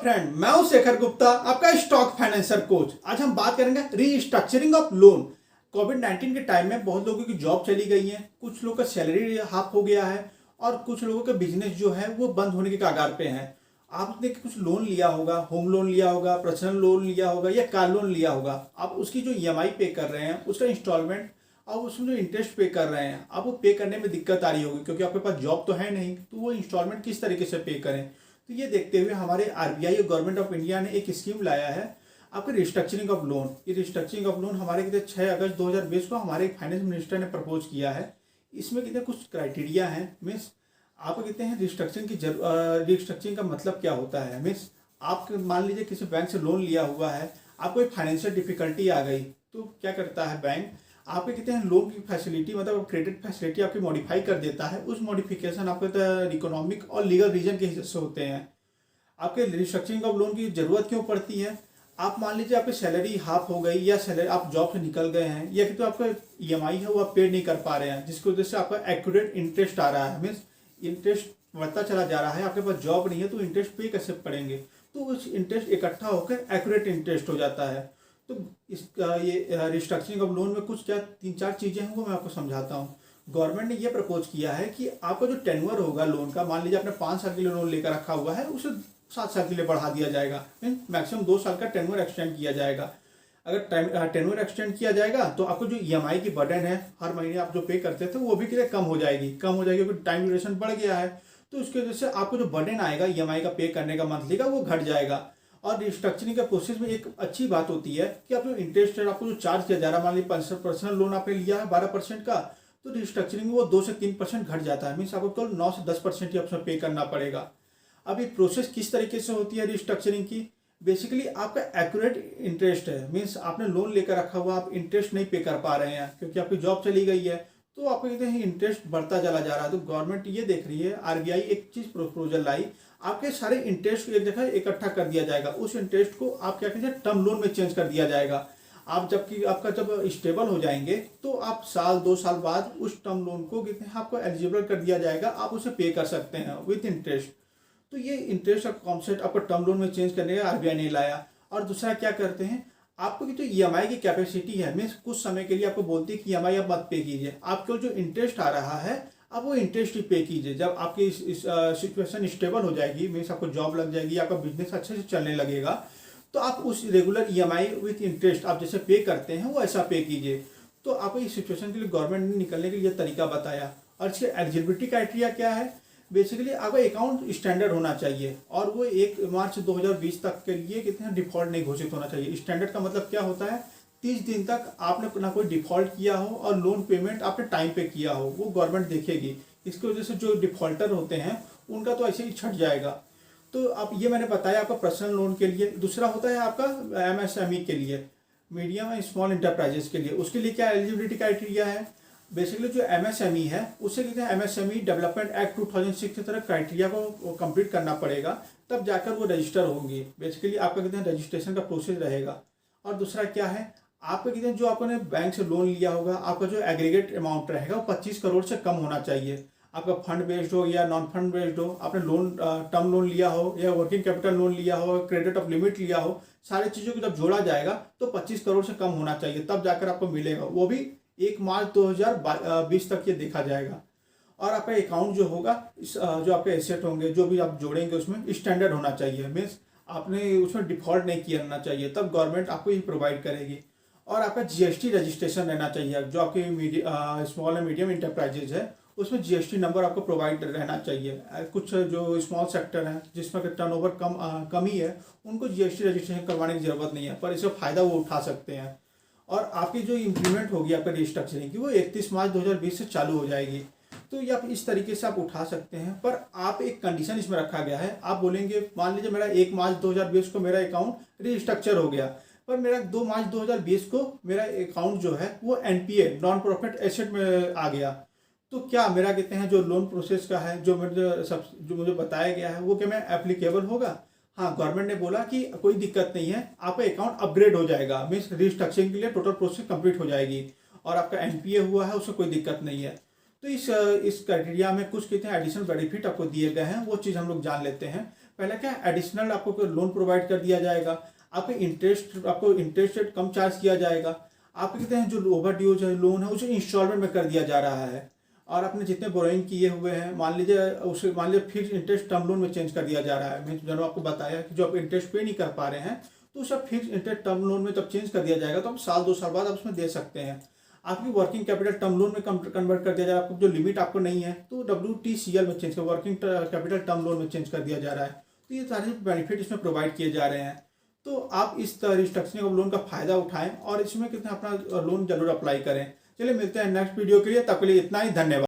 Friend, मैं हूं शेखर गुप्ता, आपका स्टॉक फाइनेंसर कोच। आज हम बात करेंगे रीस्ट्रक्चरिंग ऑफ लोन। कोविड-19 के टाइम में बहुत लोगों की जॉब चली गई है, कुछ लोगों का सैलरी हाफ हो गया है और कुछ लोगों का बिजनेस जो है वो बंद होने के कगार पे है। आपने कुछ लोन लिया होगा, होम लोन लिया होगा, पर्सनल लोन लिया होगा या कार लोन लिया होगा। आप उसकी जो ईएमआई पे कर रहे हैं, उसका इंस्टॉलमेंट और उसमें जो इंटरेस्ट पे कर रहे हैं, आप वो पे करने में दिक्कत आ रही होगी क्योंकि आपके पास जॉब तो है नहीं, तो वो इंस्टॉलमेंट किस तरीके से पे करें। तो ये देखते हुए हमारे आरबीआई और गवर्नमेंट ऑफ इंडिया ने एक स्कीम लाया है आपके रिस्ट्रक्चरिंग ऑफ लोन। ये रिस्ट्रक्चरिंग ऑफ लोन हमारे कितने 6 अगस्त 2020 को हमारे फाइनेंस मिनिस्टर ने प्रपोज किया है। इसमें कितने कुछ क्राइटेरिया हैं। मीन्स आप कहते हैं रिस्ट्रक्चरिंग का मतलब क्या होता है। मीन्स आप मान लीजिए किसी बैंक से लोन लिया हुआ है, आपको एक फाइनेंशियल डिफिकल्टी आ गई, तो क्या करता है बैंक, आपके कहते हैं लोन की फैसिलिटी मतलब क्रेडिट फैसिलिटी आपकी मॉडिफाई कर देता है। उस मॉडिफिकेशन आपके इकोनॉमिक और लीगल रीजन के हिसाब से होते हैं। आपके रिस्ट्रक्चरिंग ऑफ लोन की जरूरत क्यों पड़ती है। आप मान लीजिए आपकी सैलरी हाफ हो गई या सैलरी आप जॉब से निकल गए हैं या फिर तो आपका ईएमआई है वो आप पे नहीं कर पा रहे हैं, जिसकी वजह से आपका एक्यूरेट इंटरेस्ट आ रहा है। मीन्स इंटरेस्ट बढ़ता चला जा रहा है, आपके पास जॉब नहीं है तो इंटरेस्ट पे कैसे पड़ेंगे, तो उस इंटरेस्ट इकट्ठा होकर एक्यूरेट इंटरेस्ट हो जाता है। तो इसका ये रिस्ट्रक्चरिंग ऑफ लोन में कुछ क्या 3-4 चीज़ें हैं वो मैं आपको समझाता हूँ। गवर्नमेंट ने ये प्रपोज किया है कि आपका जो टेन्योर होगा लोन का, मान लीजिए आपने 5 साल के लिए लोन लेकर रखा हुआ है, उसे 7 साल के लिए बढ़ा दिया जाएगा। मैक्सिमम 2 साल का टेन्योर एक्सटेंड किया जाएगा। अगर टेन्योर एक्सटेंड किया जाएगा तो आपको जो ईएमआई की बर्डन है हर महीने आप जो पे करते थे वो भी कितने कम हो जाएगी क्योंकि टाइम ड्यूरेशन बढ़ गया है। तो उसकी वजह से आपको जो बर्डन आएगा ईएमआई का पे करने का मंथली का वो घट जाएगा। और रिस्ट्रक्चरिंग के प्रोसेस में एक अच्छी बात होती है कि आप जो इंटरेस्ट रेट आपको जो चार्ज किया जा रहा है, मान लीजिए पर्सनल लोन आपने लिया है 12% का, तो रिस्ट्रक्चरिंग में वो 2 से 3% घट जाता है। मीन्स आपको केवल 9 से 10% ही आपसे पे करना पड़ेगा। अब ये प्रोसेस किस तरीके से होती है रिस्ट्रक्चरिंग की। बेसिकली आपका एक्यूरेट इंटरेस्ट है। मीन्स आपने लोन लेकर रखा हुआ, आप इंटरेस्ट नहीं पे कर पा रहे हैं क्योंकि आपकी जॉब चली गई है, तो आपको कहते हैं इंटरेस्ट बढ़ता चला जा रहा है। तो गवर्नमेंट ये देख रही है, आरबीआई एक चीज प्रपोजल लाई, आपके सारे इंटरेस्ट को एक जगह इकट्ठा कर दिया जाएगा। उस इंटरेस्ट को आप क्या कहते हैं टर्म लोन में चेंज कर दिया जाएगा। आप जबकि आपका जब स्टेबल हो जाएंगे तो आप 1-2 साल बाद उस टर्म लोन को कहते हैं आपको एलिजिबल कर दिया जाएगा, आप उसे पे कर सकते हैं विथ इंटरेस्ट। तो ये इंटरेस्ट का कॉन्सेप्ट आपको टर्म लोन में चेंज करने का आरबीआई ने लाया। और दूसरा क्या करते हैं, आपको जो ईएमआई की कैपेसिटी है, मीन्स कुछ समय के लिए आपको बोलती है कि ईएमआई आप मत पे कीजिए, आपको जो इंटरेस्ट आ रहा है आप वो इंटरेस्ट ही पे कीजिए। जब आपकी इस सिचुएशन स्टेबल हो जाएगी, मीन्स आपको जॉब लग जाएगी, आपका बिजनेस अच्छे से चलने लगेगा, तो आप उस रेगुलर ईएमआई विथ इंटरेस्ट आप जैसे पे करते हैं वो ऐसा पे कीजिए। तो आपको इस सिचुएशन के लिए गवर्नमेंट ने निकलने के लिए तरीका बताया। और इसके एलिजिबिलिटी क्राइटेरिया क्या है। बेसिकली आपका अकाउंट स्टैंडर्ड होना चाहिए और वो 1 मार्च 2020 तक के लिए कितने डिफॉल्ट नहीं घोषित होना चाहिए। स्टैंडर्ड का मतलब क्या होता है, 30 दिन तक आपने ना कोई डिफॉल्ट किया हो और लोन पेमेंट आपने टाइम पे किया हो, वो गवर्नमेंट देखेगी। इसकी वजह से जो डिफॉल्टर होते हैं उनका तो ऐसे ही छट जाएगा। तो आप ये मैंने बताया आपका पर्सनल लोन के लिए। दूसरा होता है आपका एमएसएमई के लिए, मीडियम एंड स्मॉल इंटरप्राइजेस के लिए। उसके लिए क्या एलिजिबिलिटी क्राइटेरिया है। बेसिकली जो एमएसएमई है उससे कहते हैं एमएसएमई डेवलपमेंट एक्ट 2006 की तरह क्राइटेरिया को कंप्लीट करना पड़ेगा, तब जाकर वो रजिस्टर होंगी। बेसिकली आपका कहते हैं रजिस्ट्रेशन का प्रोसेस रहेगा। और दूसरा क्या है, आपका कहते हैं जो आपने बैंक से लोन लिया होगा, आपका जो एग्रीगेट अमाउंट रहेगा वो 25 करोड़ से कम होना चाहिए। आपका फंड बेस्ड हो या नॉन फंड बेस्ड हो, आपने लोन टर्म लोन लिया हो या वर्किंग कैपिटल लोन लिया हो, क्रेडिट ऑफ लिमिट लिया हो, सारी चीज़ों को जब जोड़ा जाएगा तो 25 करोड़ से कम होना चाहिए, तब जाकर आपको मिलेगा। वो भी 1 मार्च 2020 तक ये देखा जाएगा। और आपका अकाउंट जो होगा, जो आपके एसेट होंगे जो भी आप जोड़ेंगे उसमें स्टैंडर्ड होना चाहिए। मीन्स आपने उसमें डिफॉल्ट नहीं किया रहना चाहिए, तब गवर्नमेंट आपको ये प्रोवाइड करेगी। और आपका जीएसटी रजिस्ट्रेशन रहना चाहिए। जो आपके स्मॉल एंड मीडियम इंटरप्राइजेज है उसमें जीएसटी नंबर आपको प्रोवाइड रहना चाहिए। कुछ जो स्मॉल सेक्टर है जिसमें टर्नओवर कमी है उनको जीएसटी रजिस्ट्रेशन करवाने की जरूरत नहीं है, पर इसका फायदा वो उठा सकते हैं। और आपकी जो इम्प्लीमेंट होगी आपका रिस्ट्रक्चरिंग की वो 31 मार्च 2020 से चालू हो जाएगी। तो ये आप इस तरीके से आप उठा सकते हैं, पर आप एक कंडीशन इसमें रखा गया है। आप बोलेंगे मान लीजिए मेरा 1 मार्च 2020 को मेरा अकाउंट रिस्ट्रक्चर हो गया, पर मेरा 2 मार्च 2020 को मेरा अकाउंट जो है वो एनपीए नॉन प्रॉफिट एसेट में आ गया, तो क्या मेरा कहते हैं जो लोन प्रोसेस का है जो मुझे बताया गया है वो क्या मैं एप्लीकेबल होगा। हाँ, गवर्नमेंट ने बोला कि कोई दिक्कत नहीं है, आपका अकाउंट अपग्रेड हो जाएगा। मीन्स रिस्ट्रक्चरिंग के लिए टोटल प्रोसेस कंप्लीट हो जाएगी और आपका एनपीए हुआ है उससे कोई दिक्कत नहीं है। तो इस क्राइटेरिया में कुछ कहते हैं एडिशनल बेनिफिट आपको दिए गए हैं, वो चीज़ हम लोग जान लेते हैं। पहले क्या एडिशनल आपको लोन प्रोवाइड कर दिया जाएगा, आपको इंटरेस्ट रेट कम चार्ज किया जाएगा, आपके कहते हैं जो ओवर ड्यू जो लोन है उसे इंस्टॉलमेंट में कर दिया जा रहा है, और आपने जितने बोरोइंग किए हुए हैं मान लीजिए फिक्स इंटरेस्ट टर्म लोन में चेंज कर दिया जा रहा है। मैं जो आपको बताया कि जो आप इंटरेस्ट पे नहीं कर पा रहे हैं तो उसे फिक्स इंटरेस्ट टर्म लोन में जब चेंज कर दिया जाएगा तो आप साल 2 साल बाद आप उसमें दे सकते हैं। आपकी वर्किंग कैपिटल टर्म लोन में कन्वर्ट कर दिया जाएगा, आपको जो लिमिट आपको नहीं है तो WTCL में चेंज कर वर्किंग कैपिटल टर्म लोन में चेंज कर दिया जा रहा है। तो ये सारे बेनिफिट इसमें प्रोवाइड किए जा रहे हैं। तो आप इस रिस्ट्रक्चरिंग ऑफ लोन का फायदा उठाएं और इसमें कितना अपना लोन जरूर अप्लाई करें। चलिए मिलते हैं नेक्स्ट वीडियो के लिए, तब के लिए इतना ही, धन्यवाद।